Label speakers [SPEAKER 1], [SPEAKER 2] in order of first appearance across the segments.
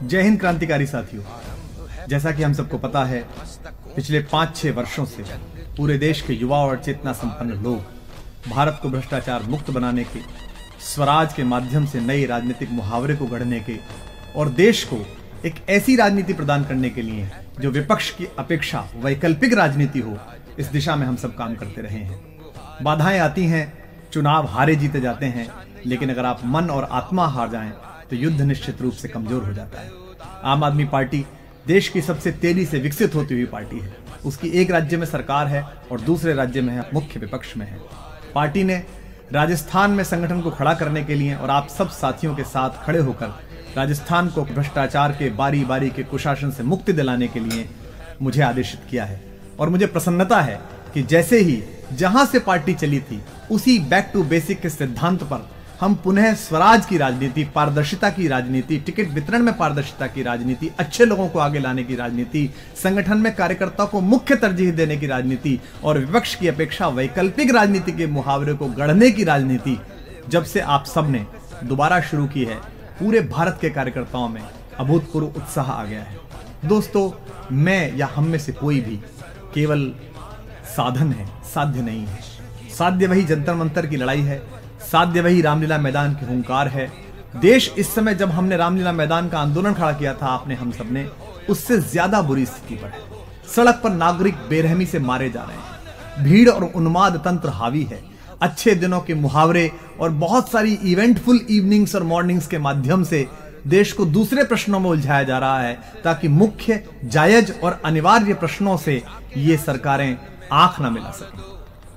[SPEAKER 1] जय हिंद क्रांतिकारी साथियों। जैसा कि हम सबको पता है, पिछले 5-6 वर्षों से पूरे देश के युवा और चेतना संपन्न लोग भारत को भ्रष्टाचार मुक्त बनाने के, स्वराज के माध्यम से नए राजनीतिक मुहावरे को गढ़ने के और देश को एक ऐसी राजनीति प्रदान करने के लिए जो विपक्ष की अपेक्षा वैकल्पिक राजनीति हो, इस दिशा में हम सब काम करते रहे हैं। बाधाएं आती हैं, चुनाव हारे जीते जाते हैं, लेकिन अगर आप मन और आत्मा हार जाएं तो युद्ध निश्चित रूप से कमजोर हो जाता है। आम आदमी पार्टी देश की सबसे तेजी से विकसित होती हुई पार्टी है। उसकी एक राज्य में सरकार है और दूसरे राज्य में है मुख्य विपक्ष में है। पार्टी ने राजस्थान में संगठन को खड़ा करने के लिए और आप सब साथियों के साथ खड़े होकर राजस्थान को भ्रष्टाचार के बारी बारी के कुशासन से मुक्ति दिलाने के लिए मुझे आदेशित किया है। और मुझे प्रसन्नता है कि जैसे ही जहां से पार्टी चली थी उसी बैक टू बेसिक के सिद्धांत पर हम पुनः स्वराज की राजनीति, पारदर्शिता की राजनीति, टिकट वितरण में पारदर्शिता की राजनीति, अच्छे लोगों को आगे लाने की राजनीति, संगठन में कार्यकर्ताओं को मुख्य तरजीह देने की राजनीति और विपक्ष की अपेक्षा वैकल्पिक राजनीति के मुहावरे को गढ़ने की राजनीति जब से आप सब ने दोबारा शुरू की है, पूरे भारत के कार्यकर्ताओं में अभूतपूर्व उत्साह आ गया है। दोस्तों, मैं या हम में से कोई भी केवल साधन है, साध्य नहीं है। साध्य वही जंतर मंतर की लड़ाई है, साध्य वही रामलीला मैदान की हुंकार है। देश इस समय जब हमने रामलीला मैदान का आंदोलन खड़ा किया था, आपने हम सबने, उससे ज्यादा बुरी स्थिति पर है। सड़क पर नागरिक बेरहमी से मारे जा रहे हैं, भीड़ और उन्माद तंत्र हावी है। अच्छे दिनों के मुहावरे और बहुत सारी इवेंटफुल इवनिंग्स और मॉर्निंग्स के माध्यम से देश को दूसरे प्रश्नों में उलझाया जा रहा है, ताकि मुख्य, जायज और अनिवार्य प्रश्नों से ये सरकारें आंख न मिला सकें।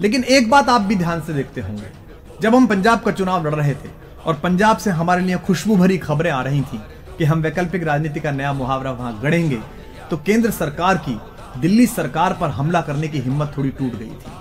[SPEAKER 1] लेकिन एक बात आप भी ध्यान से देखते होंगे, जब हम पंजाब का चुनाव लड़ रहे थे और पंजाब से हमारे लिए खुशबू भरी खबरें आ रही थी कि हम वैकल्पिक राजनीति का नया मुहावरा वहां गढ़ेंगे, तो केंद्र सरकार की दिल्ली सरकार पर हमला करने की हिम्मत थोड़ी टूट गई थी।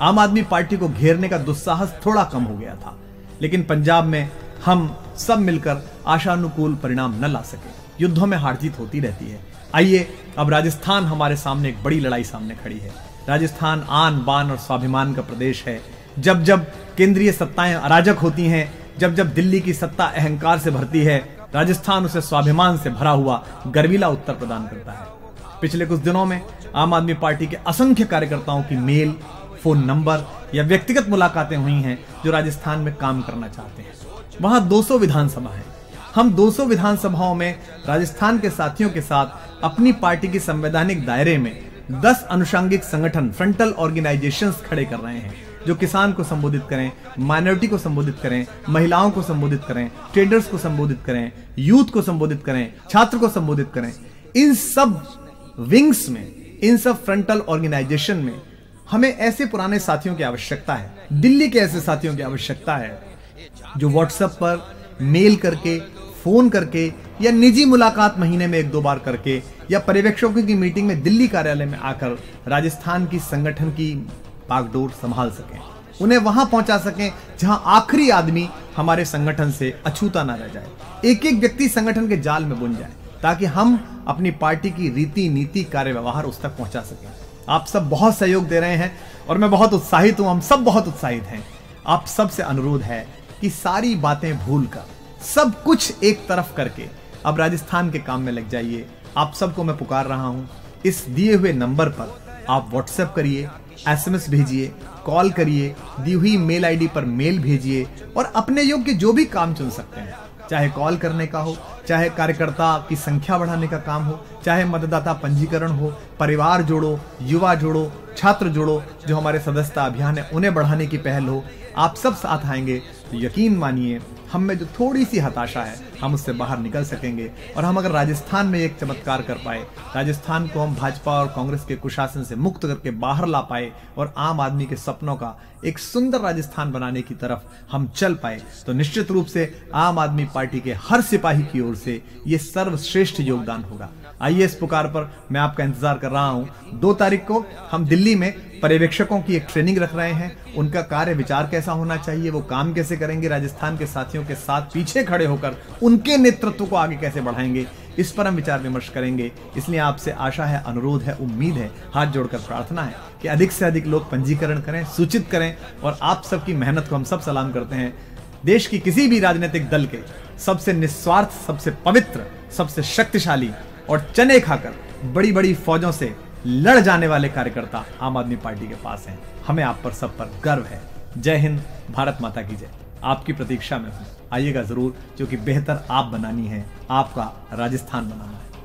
[SPEAKER 1] आम आदमी पार्टी को घेरने का दुस्साहस थोड़ा कम हो गया था। लेकिन पंजाब में हम सब मिलकर आशानुकूल परिणाम न ला सके। युद्धों में हार जीत होती रहती है। आइए, अब राजस्थान हमारे सामने एक बड़ी लड़ाई सामने खड़ी है। राजस्थान आन बान और स्वाभिमान का प्रदेश है। जब जब केंद्रीय सत्ताएं अराजक होती हैं, जब जब दिल्ली की सत्ता अहंकार से भरती है, राजस्थान उसे स्वाभिमान से भरा हुआ गर्वीला उत्तर प्रदान करता है। पिछले कुछ दिनों में आम आदमी पार्टी के असंख्य कार्यकर्ताओं की मेल, फोन नंबर या व्यक्तिगत मुलाकातें हुई हैं जो राजस्थान में काम करना चाहते हैं। वहां 200 विधानसभा है। हम 200 विधानसभाओं में राजस्थान के साथियों के साथ अपनी पार्टी की संवैधानिक दायरे में 10 अनुषंगिक संगठन, फ्रंटल ऑर्गेनाइजेशंस खड़े कर रहे हैं जो किसान को संबोधित करें, माइनॉरिटी को संबोधित करें, महिलाओं को संबोधित करें, ट्रेडर्स को संबोधित करें, यूथ को संबोधित करें, छात्र को संबोधित करें। इन सब विंग्स में, इन सब फ्रंटल ऑर्गेनाइजेशन में हमें ऐसे पुराने साथियों की आवश्यकता है, दिल्ली के ऐसे साथियों की आवश्यकता है जो व्हाट्सएप पर मेल करके, फोन करके या निजी मुलाकात महीने में 1-2 बार करके या पर्यवेक्षकों की मीटिंग में दिल्ली कार्यालय में आकर राजस्थान की संगठन की बागडोर संभाल सकें, उन्हें वहां पहुंचा सकें जहां आखिरी आदमी हमारे संगठन से अछूता ना रह जाए। एक एक व्यक्ति संगठन के जाल में बुन जाए, ताकि हम अपनी पार्टी की रीति, नीति, कार्य व्यवहार उस तक पहुंचा सकें। आप सब बहुत सहयोग दे रहे हैं और मैं बहुत उत्साहित हूं, हम सब बहुत उत्साहित हैं। आप सब से अनुरोध है कि सारी बातें भूलकर, सब कुछ एक तरफ करके अब राजस्थान के काम में लग जाइए। आप सबको मैं पुकार रहा हूं, इस दिए हुए नंबर पर आप व्हाट्सएप करिए, SMS भेजिए, कॉल करिए, दी हुई मेल आईडी पर मेल भेजिए और अपने योग्य जो भी काम चुन सकते हैं, चाहे कॉल करने का हो, चाहे कार्यकर्ता की संख्या बढ़ाने का काम हो, चाहे मतदाता पंजीकरण हो, परिवार जोड़ो, युवा जोड़ो, छात्र जोड़ो, जो हमारे सदस्यता अभियान है उन्हें बढ़ाने की पहल हो। आप सब साथ आएंगे तो यकीन मानिए, हम में जो थोड़ी सी हताशा है हम उससे बाहर निकल सकेंगे। और हम अगर राजस्थान में एक चमत्कार कर पाए, राजस्थान को हम भाजपा और कांग्रेस के कुशासन से मुक्त करके बाहर ला पाए और आम आदमी के सपनों का एक सुंदर राजस्थान बनाने की तरफ हम चल पाए, तो निश्चित रूप से आम आदमी पार्टी के हर सिपाही की ओर से ये सर्वश्रेष्ठ योगदान होगा। आइए, इस पुकार पर मैं आपका इंतजार कर रहा हूं। 2 तारीख को हम दिल्ली में पर्यवेक्षकों की एक ट्रेनिंग रख रहे हैं। उनका कार्य विचार कैसा होना चाहिए, वो काम कैसे करेंगे, राजस्थान के साथियों के साथ पीछे खड़े होकर उनके नेतृत्व को आगे कैसे बढ़ाएंगे, इस पर हम विचार विमर्श करेंगे। इसलिए आपसे आशा है, अनुरोध है, उम्मीद है, हाथ जोड़कर प्रार्थना है कि अधिक से अधिक लोग पंजीकरण करें, सूचित करें और आप सबकी मेहनत को हम सब सलाम करते हैं। देश की किसी भी राजनीतिक दल के सबसे निस्वार्थ, सबसे पवित्र, सबसे शक्तिशाली और चने खाकर बड़ी बड़ी फौजों से लड़ जाने वाले कार्यकर्ता आम आदमी पार्टी के पास हैं। हमें आप पर सब पर गर्व है। जय हिंद, भारत माता की जय। आपकी प्रतीक्षा में हूं, आइएगा जरूर, क्योंकि बेहतर आप बनानी है, आपका राजस्थान बनाना है।